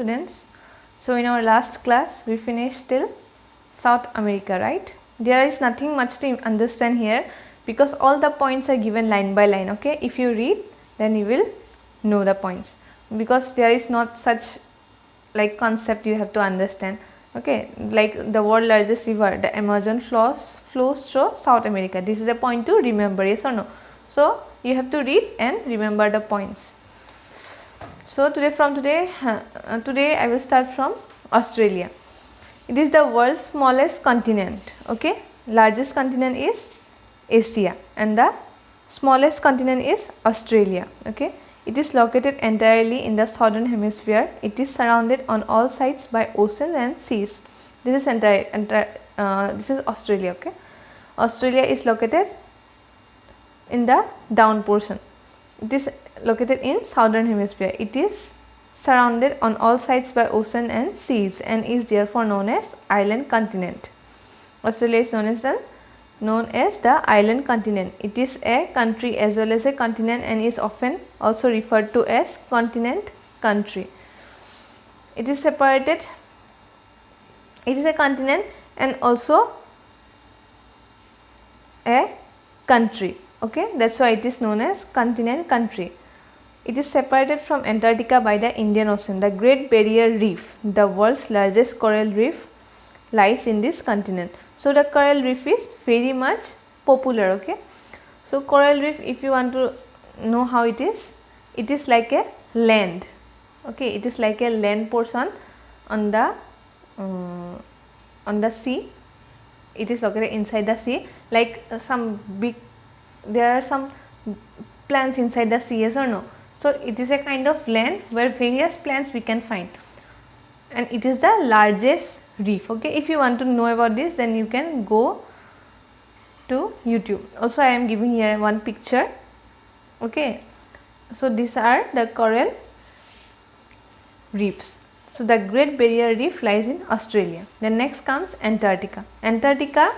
students. So in our last class we finished till South America, right? There is nothing much to understand here because all the points are given line by line. Okay, if you read then you will know the points, because there is not such like concept you have to understand. Okay, like the world largest river, the Amazon flows through South America. This is a point to remember, yes or no? So you have to read and remember the points. So today I will start from Australia. It is the world's smallest continent. Okay, largest continent is Asia and the smallest continent is Australia. Okay, it is located entirely in the southern hemisphere. It is surrounded on all sides by oceans and seas. This is this is Australia. Okay, Australia is located in the down portion. It is located in southern hemisphere. It is surrounded on all sides by ocean and seas and is therefore known as island continent. Australia is known as the island continent. It is a country as well as a continent and is often also referred to as continent country. It is separated. It is a continent and also a country. Okay, that's why it is known as continent country. It is separated from Antarctica by the Indian Ocean. The Great Barrier Reef, the world's largest coral reef, lies in this continent. So the coral reef is very much popular. Okay, so coral reef, if you want to know how it is like a land. Okay, it is like a land portion on the sea. It is located inside the sea, like there are some plants inside the sea, yes or no? So it is a kind of land where various plants we can find, and it is the largest reef. Okay, if you want to know about this, then you can go to YouTube. Also I am giving here one picture. Okay, so these are the coral reefs. So the Great Barrier Reef lies in Australia. Then next comes Antarctica. Antarctica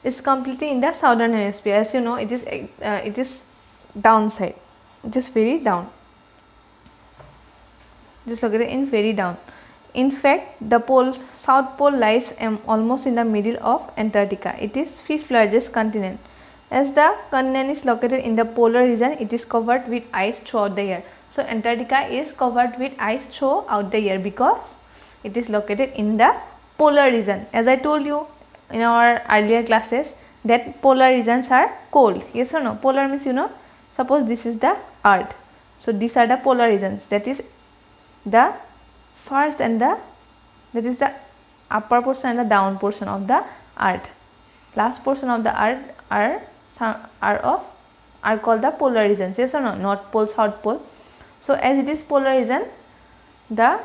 is completely in the southern hemisphere. As you know, it is downside. It is very down. Just look at it in very down. In fact, the South Pole lies almost in the middle of Antarctica. It is fifth largest continent. As the continent is located in the polar region, it is covered with ice throughout the year. So Antarctica is covered with ice throughout the year because it is located in the polar region. As I told you in our earlier classes that polar regions are cold, yes or no? Polar means, you know, suppose this is the earth, so these are the polar regions, that is the first and that is the upper portion and the down portion of the earth. Last portion of the earth are called the polar regions, yes or no? North pole, south pole. So as it is polar region, the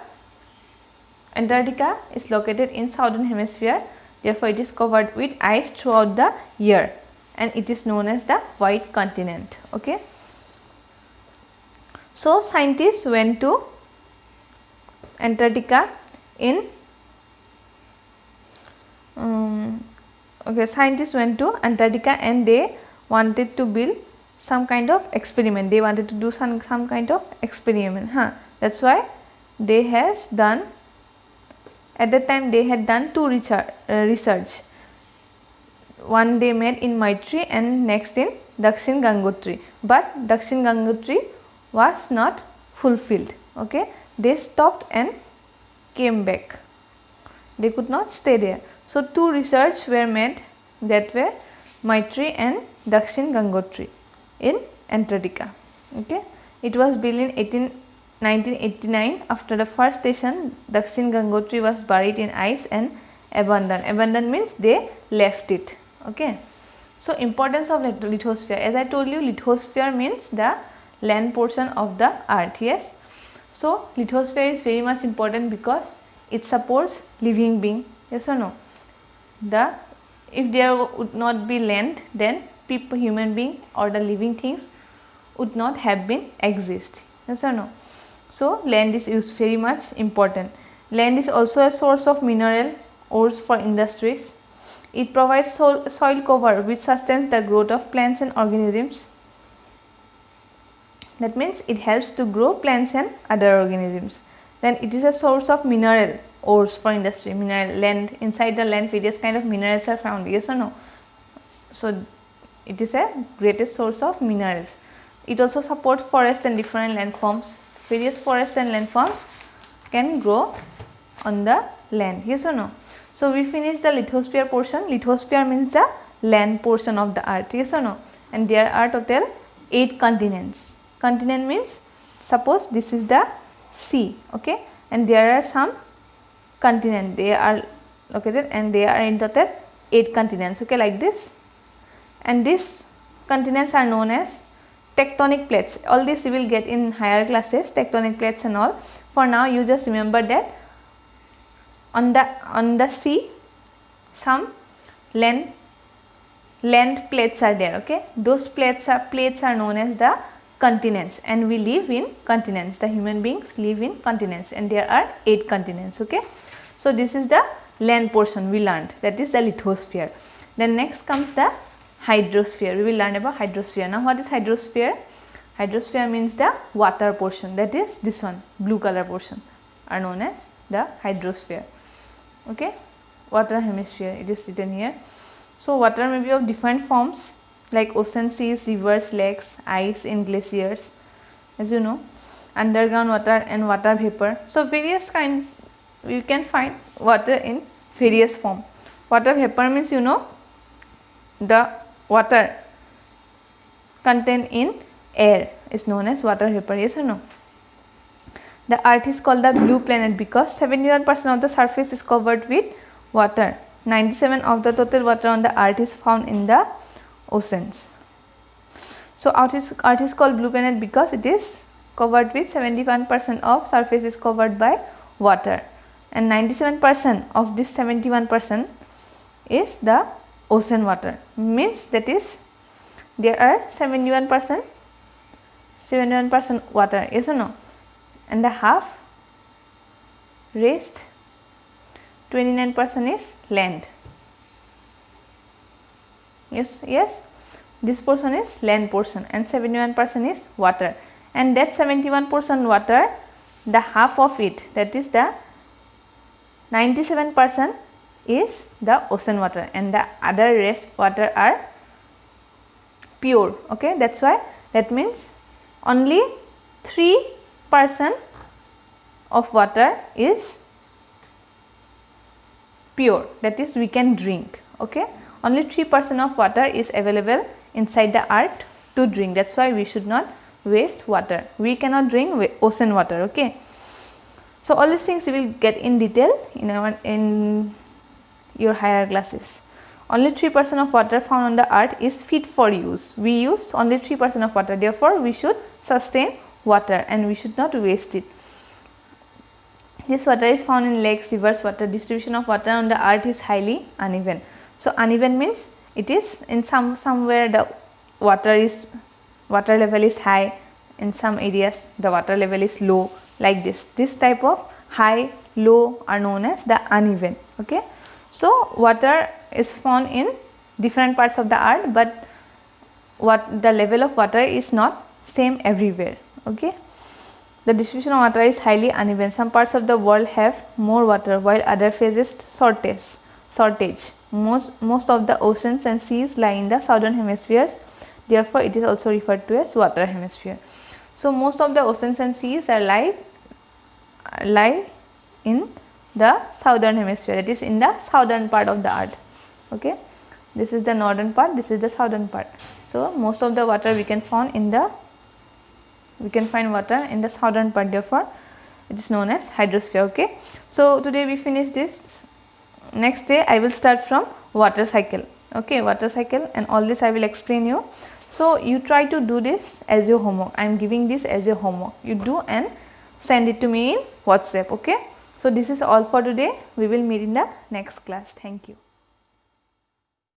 Antarctica is located in southern hemisphere. Therefore, it is covered with ice throughout the year and it is known as the white continent. Okay. So scientists went to Antarctica in scientists went to Antarctica and they wanted to build some kind of experiment. They wanted to do some kind of experiment. That's why they has done. At that time they had done two research. One they made in Maitri and next in Dakshin Gangotri. But Dakshin Gangotri was not fulfilled. Okay, they stopped and came back. They could not stay there. So two research were made, that were Maitri and Dakshin Gangotri in Antarctica. Okay, it was built in 1989. After the first station, Dakshin Gangotri was buried in ice and abandoned. Abandoned means they left it. Okay, so importance of lithosphere. As I told you, lithosphere means the land portion of the earth. Yes, so lithosphere is very much important because it supports living being. Yes or no? If there would not be land, then people, human being or the living things would not have been exist. Yes or no? So land is very much important. Land is also a source of mineral ores for industries. It provides soil cover which sustains the growth of plants and organisms. That means it helps to grow plants and other organisms. Then it is a source of mineral ores for industry. Mineral land, inside the land various kind of minerals are found, yes or no? So it is a greatest source of minerals. It also supports forest and different landforms. Various forest and landforms can grow on the land, yes or no? So we finished the lithosphere portion. Lithosphere means the land portion of the earth, yes or no? And there are total 8 continents. Continent means, suppose this is the sea, okay, and there are some continent, they are located, and they are in total 8 continents, okay, like this. And these continents are known as tectonic plates. All this you will get in higher classes, tectonic plates and all. For now you just remember that on the sea some land plates are there, okay. Those plates are known as the continents, and we live in continents. The human beings live in continents, and there are 8 continents, okay. So this is the land portion we learned, that is the lithosphere. Then next comes the hydrosphere. We will learn about hydrosphere. Now what is hydrosphere? Hydrosphere means the water portion, that is this one, blue color portion are known as the hydrosphere, okay. Water hemisphere, it is written here. So water may be of different forms like ocean, seas, rivers, lakes, ice in glaciers, as you know, underground water and water vapor. So various kind, you can find water in various form. Water vapor means, you know, the water contained in air is known as water vapor, yes or no? The earth is called the blue planet because 71% of the surface is covered with water. 97% of the total water on the earth is found in the oceans. So earth is called blue planet because it is covered with 71% of surface is covered by water, and 97% of this 71% is the ocean water. Means that is there are 71% water, yes or no, and the half rest 29% is land. Yes, this portion is land portion, and 71% is water, and that 71% water, the half of it, that is the 97% is the ocean water, and the other rest water are pure, okay. That's why, that means only 3% of water is pure, that is we can drink, okay. Only 3% of water is available inside the earth to drink. That's why we should not waste water. We cannot drink ocean water, okay. So all these things you will get in detail in your higher classes. Only 3% of water found on the earth is fit for use. We use only 3% of water, therefore we should sustain water and we should not waste it. This water is found in lakes, rivers. Water distribution of water on the earth is highly uneven. So uneven means it is in somewhere the water level is high, in some areas the water level is low, like this. This type of high, low are known as the uneven, okay. So water is found in different parts of the earth, but the level of water is not same everywhere, okay. The distribution of water is highly uneven. Some parts of the world have more water while other faces shortage. Most of the oceans and seas lie in the southern hemispheres, therefore it is also referred to as water hemisphere. So most of the oceans and seas are lie in the southern hemisphere, that is in the southern part of the earth, okay. This is the northern part, this is the southern part. So most of the water we can find water in the southern part, therefore it is known as hydrosphere, okay. So today we finish this. Next day I will start from water cycle, okay, water cycle, and all this I will explain you. So you try to do this as your homework. I am giving this as your homework. You do and send it to me in WhatsApp, okay. So this is all for today. We will meet in the next class. Thank you.